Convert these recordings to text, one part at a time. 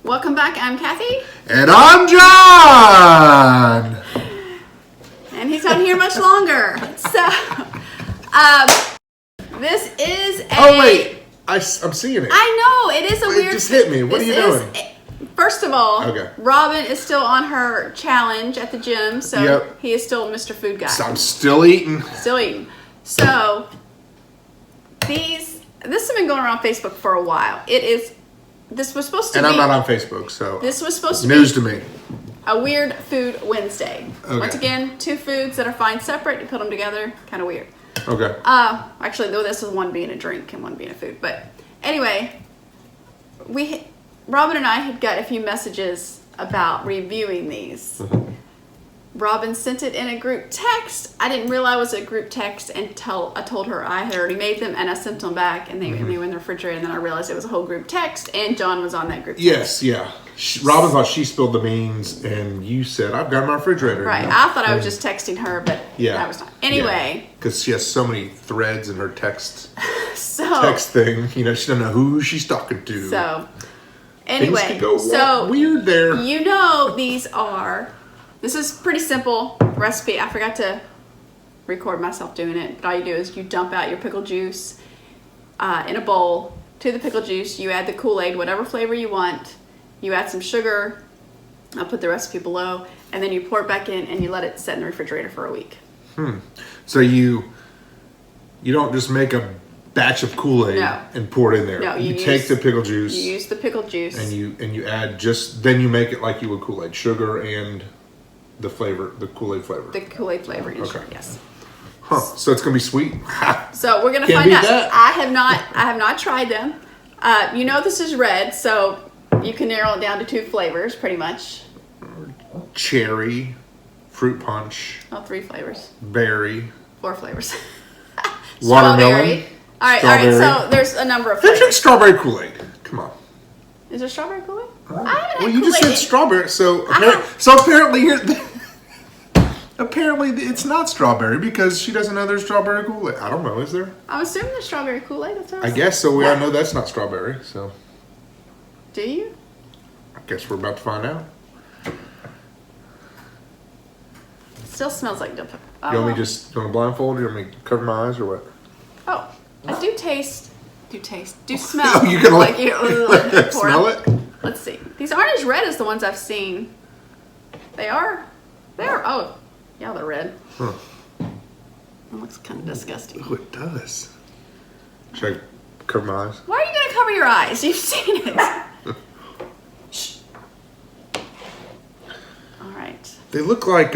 Welcome back. I'm Kathy. And I'm John! And he's not here much longer. So, this is a... Oh, wait. I'm seeing it. I know. It is a weird... It just hit me. What are you doing? First of all, okay. Robin is still on her challenge at the gym. So, He is still Mr. Food Guy. So I'm still eating. Still eating. So, this has been going around Facebook for a while. This was supposed to be... And I'm not on Facebook, so... This was supposed to news be... to me. A weird food Wednesday. Okay. Once again, two foods that are fine separate. You put them together. Kind of weird. Okay. Actually, though, this is one being a drink and one being a food. But anyway, Robin and I had got a few messages about reviewing these. Mm-hmm. Robin sent it in a group text. I didn't realize it was a group text until I told her I had already made them, and I sent them back, and they were in the refrigerator, and then I realized it was a whole group text, and John was on that group text. Yes, yeah. Robin thought she spilled the beans, and you said, I've got my refrigerator. Right. I thought I was just texting her, but yeah. that was not. Anyway. Because she has so many threads in her text thing. You know, she doesn't know who she's talking to. So, anyway. Things could go weird there. You know, this is pretty simple recipe. I forgot to record myself doing it. But all you do is you dump out your pickle juice in a bowl. To the pickle juice, you add the Kool-Aid, whatever flavor you want. You add some sugar. I'll put the recipe below. And then you pour it back in and you let it sit in the refrigerator for a week. So you don't just make a batch of Kool-Aid and pour it in there. No, you take the pickle juice. You use the pickle juice. And you add then you make it like you would Kool-Aid. Sugar and the flavor, the Kool-Aid flavor. The Kool-Aid flavor, okay. Yes. Huh. So it's gonna be sweet. So we're gonna find out. I have not tried them. You know this is red, so you can narrow it down to two flavors, pretty much. Cherry, fruit punch. Oh, 3 flavors. Berry. 4 flavors. Watermelon. All right. So there's a number of flavors. Who drinks strawberry Kool-Aid? Come on. Is there strawberry Kool-Aid? Well, you just said strawberry, so apparently it's not strawberry because she doesn't know there's strawberry Kool-Aid. I don't know, is there? I'm assuming there's strawberry Kool-Aid. That's what I guess so. We all know that's not strawberry, so. Do you? I guess we're about to find out. Still smells like dill pickle. You want me just blindfold? You want me to cover my eyes or what? Oh, I do smell. Oh, you can like smell it? Let's see. These aren't as red as the ones I've seen. They are. Oh, yeah, they're red. Huh. That looks kind of disgusting. Oh, it does. Should I cover my eyes? Why are you going to cover your eyes? You've seen it. Shh. All right. They look like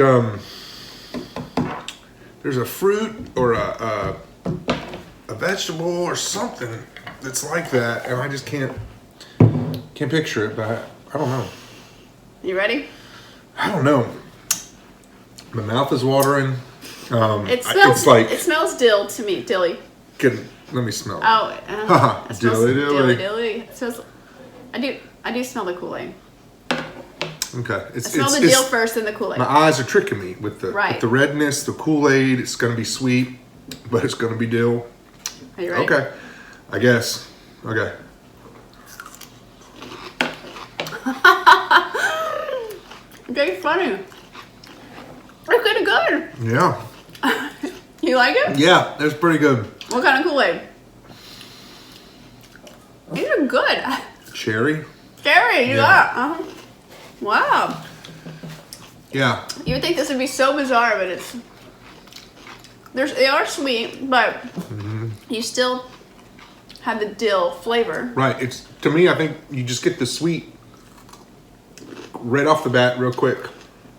there's a fruit or a vegetable or something that's like that, and I just can't picture it, but I don't know. You ready? I don't know. My mouth is watering. It smells dill to me, dilly. Let me smell it. Oh, dilly. It smells. I do smell the Kool-Aid. Okay. I smell the dill first and the Kool-Aid. My eyes are tricking me with the redness, the Kool-Aid. It's going to be sweet, but it's going to be dill. Are you ready? Okay. I guess. Okay. Okay, funny. It's kind of good. Yeah. You like it? Yeah, it's pretty good. What kind of Kool-Aid? These are good. Cherry? Cherry, yeah. Wow. Yeah. You would think this would be so bizarre, but they are sweet, but you still have the dill flavor. Right. To me, I think you just get the sweet right off the bat real quick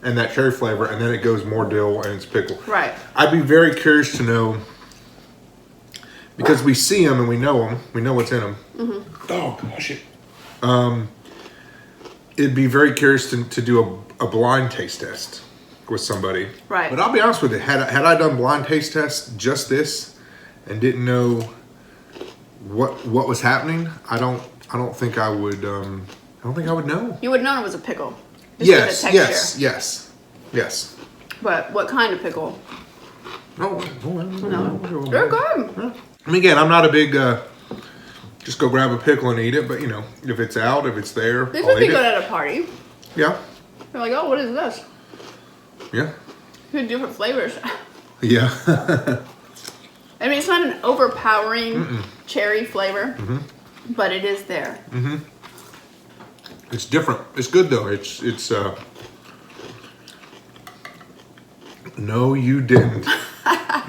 and that cherry flavor, and then it goes more dill and it's pickle. Right. I'd be very curious to know, because we see them and we know what's in them. Mm-hmm. Oh, gosh. It'd be very curious to do a blind taste test with somebody. Right. But I'll be honest with you, had I done blind taste tests just this and didn't know what was happening, I don't think I would know. You would have known it was a pickle. Yes. But what kind of pickle? No. They're good. I mean, again, I'm not a big just go grab a pickle and eat it. But you know, if it's out, if it's there, This I'll would be eat good it. at a party. Yeah. You're like, oh, what is this? Yeah. Two different flavors. Yeah. I mean, it's not an overpowering cherry flavor, but it is there. It's different. It's good though. It's No, you didn't.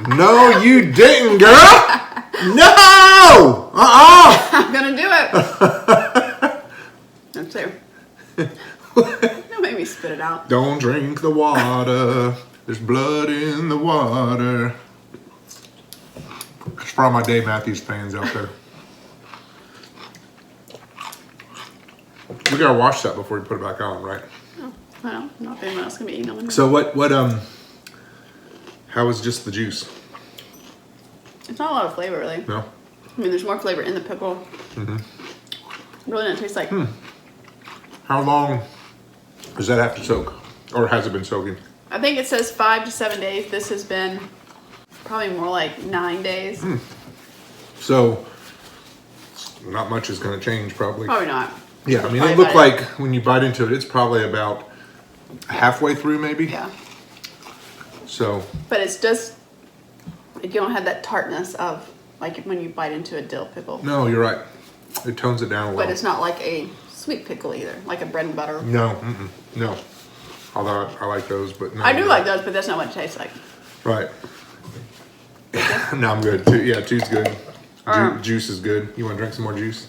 No, you didn't, girl. No. I'm gonna do it. Let's see. Don't make me spit it out. Don't drink the water. There's blood in the water. It's for all my Dave Matthews fans out there. We gotta wash that before we put it back on, right? Oh, I don't know. Not anyone else gonna be eating them. So how was just the juice? It's not a lot of flavor, really. No? I mean, there's more flavor in the pickle. It really doesn't taste like. How long does that have to soak? Or has it been soaking? I think it says 5 to 7 days. This has been probably more like 9 days. So, not much is going to change probably. Probably not. Yeah, I mean, Probably it looked about like when you bite into it, it's probably about halfway through maybe. Yeah. So, But it's just, you don't have that tartness of like when you bite into a dill pickle. no, you're right. It tones it down a little. But it's not like a sweet pickle either, like a bread and butter. No, no. Although I like those, but no. I do like those, but that's not what it tastes like. Right. No, I'm good. Yeah, two's good. Juice is good. You want to drink some more juice?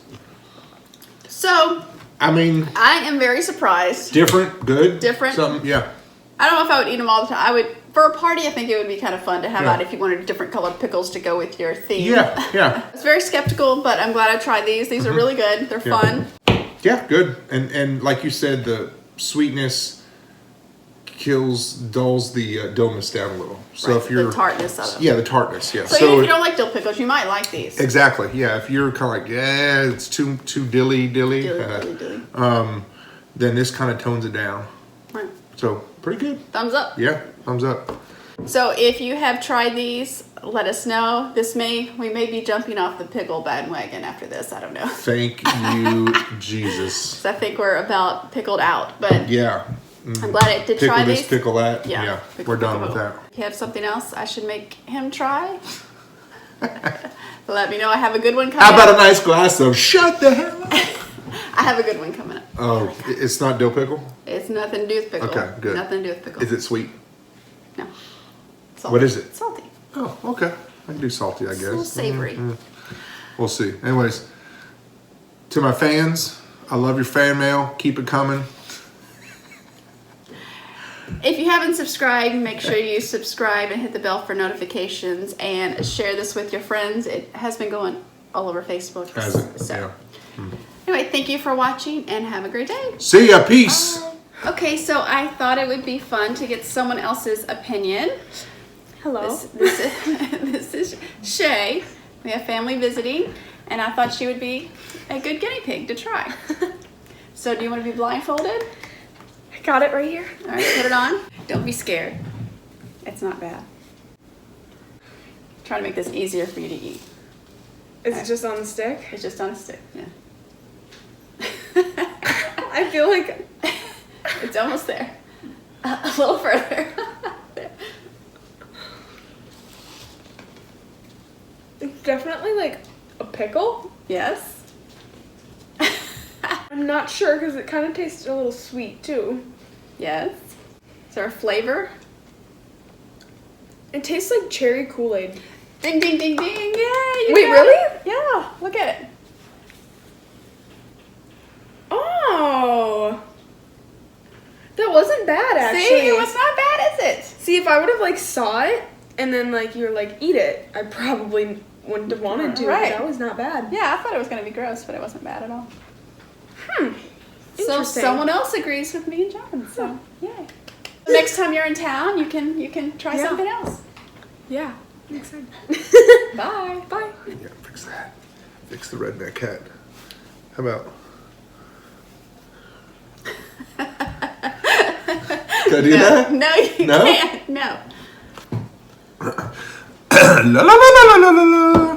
So, I mean, I am very surprised. different, good. Different? Something, yeah. I don't know if I would eat them all the time. I would, for a party, I think it would be kind of fun to have Yeah. out if you wanted different colored pickles to go with your theme. Yeah, yeah. I was very skeptical, but I'm glad I tried these. These are really good. They're Yeah. fun. Yeah, good. And like you said, the sweetness dulls the dullness down a little. So Right, if you're the tartness of them. yeah, the tartness, yeah. So even if you don't like dill pickles, you might like these. exactly, yeah. If you're kind of like, yeah, it's too dilly, Dilly, dilly. then this kind of tones it down. Right. So pretty good. Thumbs up. Yeah, thumbs up. So if you have tried these, let us know. We may be jumping off the pickle bandwagon after this. I don't know. Thank you, Jesus. 'Cause I think we're about pickled out, but Yeah. I'm glad I did Pickle try this, these. pickle that. Yeah, Yeah, pickle, we're done pickle. with that. If you have something else I should make him try, let me know. I have a good one coming How about up. a nice glass of shut the hell up? I have a good one coming up. Oh, it's not dill pickle? It's nothing to do with pickle. Okay, good. Nothing to do with pickle. Is it sweet? No. Salty. What is it? Salty. Oh, okay. I can do salty, I It's a little guess. savory. We'll see. Anyways, to my fans, I love your fan mail. Keep it coming. If you haven't subscribed, make sure you subscribe and hit the bell for notifications and share this with your friends. It has been going all over Facebook. Has it? So. Yeah. Anyway, thank you for watching and have a great day. See ya. Peace. Okay, so I thought it would be fun to get someone else's opinion. Hello. This is Shay. We have family visiting, and I thought she would be a good guinea pig to try. So do you want to be blindfolded? I got it right here. All right, put it on. Don't be scared. It's not bad. Try to make this easier for you to eat. Is it just on the stick? It's just on a stick, yeah. I feel like It's almost there. A little further. There. it's definitely like a pickle. Yes. I'm not sure because it kind of tastes a little sweet too. Yes. Is there a flavor? It tastes like cherry Kool-Aid. Ding, ding, ding, ding. Yay. you Wait, got really? it. Yeah. Look at it. Oh. That wasn't bad actually. See, it was not bad, is it? See, if I would have like saw it and then like you were like eat it, I probably wouldn't have wanted to. Right. That was not bad. Yeah, I thought it was going to be gross, but it wasn't bad at all. So Interesting. someone else agrees with me and John. So yay. Next time you're in town, you can try Yeah. something else. Yeah. I'm excited. Bye. Bye. Yeah, fix that. Fix the redneck hat. How about? Can I do that? No, you No? can't. No. La la la la la la la.